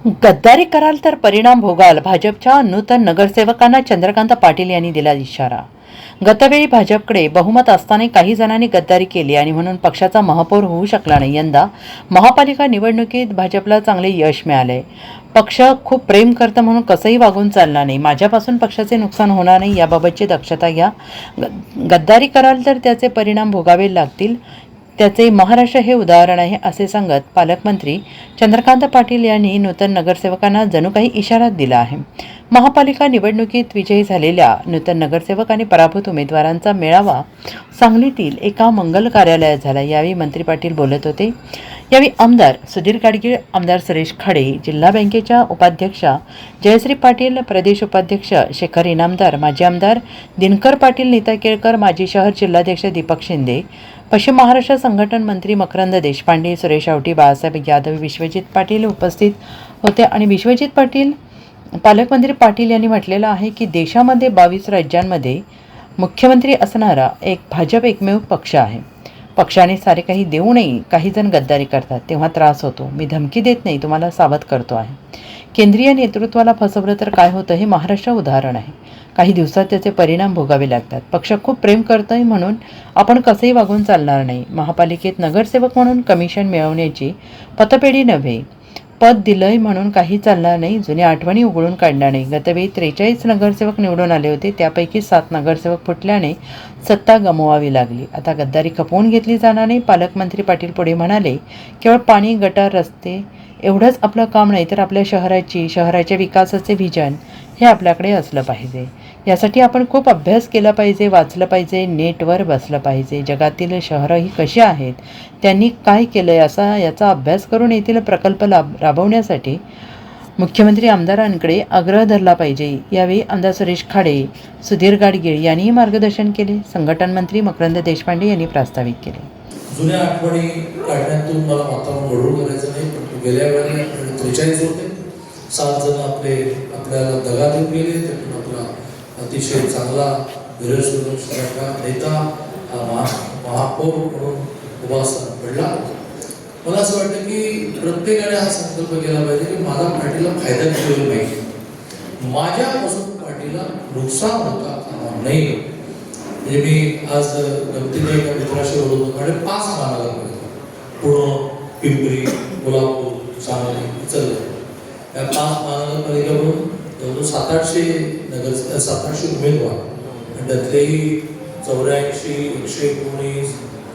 गद्दारी कराल तर परिणाम भोगाल. भाजपच्या नूतन नगरसेवकांना चंद्रकांत पाटील यांनी दिला इशारा. गतवेळी भाजपकडे बहुमत असताना काही जणांनी गद्दारी केली आणि म्हणून पक्षाचा महापौर होऊ शकला नाही. यंदा महापालिका निवडणुकीत भाजपला चांगले यश मिळाले. पक्ष खूप प्रेम करतं म्हणून कसंही वागून चालणार नाही. माझ्यापासून पक्षाचे नुकसान होणार नाही याबाबतची दक्षता घ्या. गद्दारी कराल तर त्याचे परिणाम भोगावे लागतील. त्याचे महाराष्ट्र हे उदाहरण आहे असे सांगत पालकमंत्री चंद्रकांत पाटील यांनी नूतन नगरसेवकांना जणू काही इशारा दिला आहे. महापालिका निवडणुकीत विजयी झालेल्या नूतन नगरसेवक आणि पराभूत उमेदवारांचा मेळावा सांगलीतील एका मंगल कार्यालयात झाला. यावेळी मंत्री पाटील बोलत होते. यावेळी आमदार सुधीर गाडगीळ, आमदार सुरेश खाडे, जिल्हा बँकेच्या उपाध्यक्षा जयश्री पाटील, प्रदेश उपाध्यक्ष शेखर इनामदार, माजी आमदार दिनकर पाटील, नीता केळकर, माजी शहर जिल्हाध्यक्ष दीपक शिंदे, पश्चिम महाराष्ट्र संघटन मंत्री मकरंद देशपांडे, सुरेश आवटी, बाळासाहेब यादव, विश्वजित पाटील उपस्थित होते. आणि विश्वजित पाटील पालकमंत्री पाटील यांनी म्हटलेलं आहे की देशामध्ये 22 राज्यांमध्ये मुख्यमंत्री असणारा एक भाजप एकमेव पक्ष आहे. पक्षाने सारे काही देऊनही काही जण गद्दारी करतात तेव्हा त्रास होतो. मी धमकी देत नाही, तुम्हाला सावध करतो आहे. केंद्रीय नेतृत्वाला फसवलं तर काय होतं हे महाराष्ट्र उदाहरण आहे. काही दिवसात त्याचे परिणाम भोगावे लागतात. पक्ष खूप प्रेम करतोय म्हणून आपण कसंही वागून चालणार नाही. महापालिकेत नगरसेवक म्हणून कमिशन मिळवण्याची पतपेढी नव्हे, पद दिलंय म्हणून काही चालणार नाही. जुन्या आठवणी उघडून काढणार नाही. गतवेळी 43 नगरसेवक निवडून आले होते, त्यापैकी 7 नगरसेवक फुटल्याने सत्ता गमवावी लागली. आता गद्दारी खपवून घेतली जाणार नाही. पालकमंत्री पाटील पुढे म्हणाले, केवळ पाणी, गटार, रस्ते एवढंच आपलं काम नाही तर आपल्या शहराच्या विकासाचे व्हिजन हे आपल्याकडे असलं पाहिजे. यासाठी आपण खूप अभ्यास केला पाहिजे, वाचलं पाहिजे, नेटवर बसलं पाहिजे. जगातील शहरं ही कशी आहेत, त्यांनी काय केलं याचा अभ्यास करून येथील प्रकल्प राबवण्यासाठी मुख्यमंत्री आमदारांकडे आग्रह धरला पाहिजे. यावेळी आमदार सुरेश खाडे, सुधीर गाडगीळ यांनीही मार्गदर्शन केले. संघटन मंत्री मकरंद देशपांडे यांनी प्रास्ताविक केले. जुन्या आठवणी काढण्यातून मला वातावरण गढूळ करायचं नाही. गेल्या वेळेला 43 होते, 7 जण आपल्याला दगा देऊन गेले. त्यातून आपला अतिशय चांगला धीरसुरेशसारखा नेता महापौर म्हणून उभा पडला. मला असं वाटतं की प्रत्येकाने हा संकल्प केला पाहिजे की माझा पार्टीला फायदा मिळवला पाहिजे, माझ्यापासून पार्टीला नुकसान होता कामा नाही. म्हणजे मी आज गमतीने एका मित्राशी बोलत होतो. म्हणजे 5 महानगरपालिका, पुणे, पिंपरी, कोल्हापूर, सांगली, इचलकरंजी या 5 महानगरपालिकाकडून जवळजवळ 700-800 उमेदवार आणि त्यातलेही 84, 119,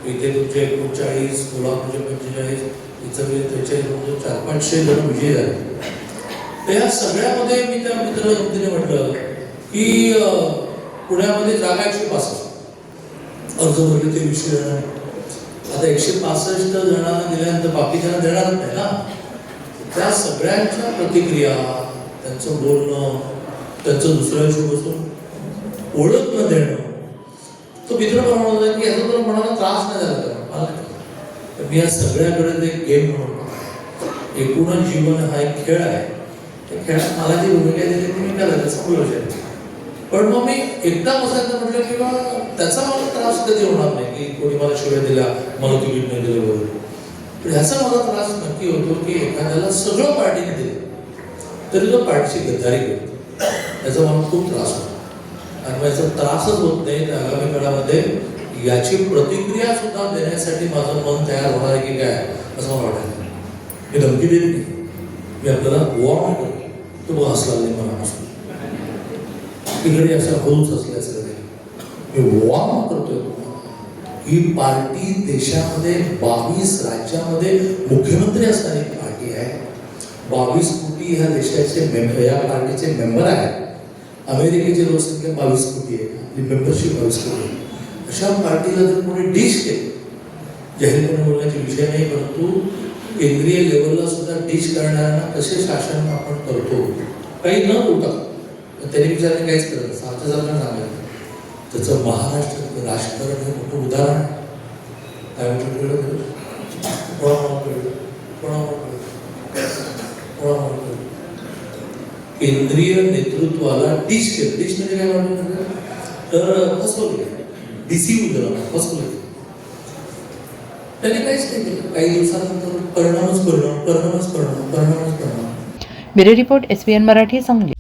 इथे तुमचे 39, कोल्हापूरचे 45, इचलकरंजी 43, 400-500 जण विजयी झाले. तर या सगळ्यामध्ये मी त्या मित्राने म्हटलं की पुण्यामध्ये जागा 165 अर्ज भरले ते 20 जण. आता 165 जणांना दिल्यानंतर बाकीच्यांना देणार नाही ना. त्या सगळ्यांच्या प्रतिक्रिया, त्यांचं बोलणं, त्यांचं दुसऱ्याशी बसून ओळख न देणं. तो मित्र म्हणत होता की याचा तुला मनाला त्रास नाही झाला तर मी या सगळ्याकडे एक गेम म्हणून एकूणच जीवन हा एक खेळ आहे. त्या खेळात मला जी भूमिका दिली ती मी करायला समोर. पण मग मी एकदा बसायचं म्हटलं किंवा त्याचा मला त्रास कधी होणार नाही की कोणी मला शिव्या दिल्या, मला तिकीट नाही दिलं बरोबर. पण ह्याचा मला त्रास नक्की होतो की एखाद्याला सगळं पार्टीने दिलं तरी तो पार्टीची गद्दारी करतो. याचा मला खूप त्रास होतो आणि याचा त्रासच होत नाही. तर आगामी काळामध्ये याची प्रतिक्रिया सुद्धा देण्यासाठी माझं मन तयार होणार आहे की काय असं मला वाटायचं. मी धमकी देत नाही, मी आपल्याला वॉर्न करतो. तो बघ हसला नाही मनापासून, तिकडे असं होऊच असल्याचं मी वॉर्न करतोय. ही पार्टी देशामध्ये 22 राज्यामध्ये मुख्यमंत्री असणारी पार्टी आहे. 22 कोटी ह्या देशाचे या पार्टीचे मेंबर आहेत. अमेरिकेची लोकसंख्या 22 कोटी आहे, आपली मेंबरशिप 22 कोटी आहे. अशा पार्टीला जर कोणी डिश केली, जाहीरपणे बोलण्याचे विषय नाही, परंतु केंद्रीय लेवलला सुद्धा डिश करणाऱ्यांना कसे शासन आपण करतो काही न बोलता टेलिव्हिजनने काहीच करत असतं. आमच्या सरकारने सांगायचं त्याचं महाराष्ट्र राजकारण हे मोठं उदाहरण काय केंद्रीय नेतृत्वाला डिश केलं. डिश म्हणजे काय म्हणतात तर फसवले, डिसिव्ह झालं, फसवले. त्याने काहीच नाही केलं. काही दिवसानंतर परिणामच परिणाम. Bureau report SBN Marathi Sangli.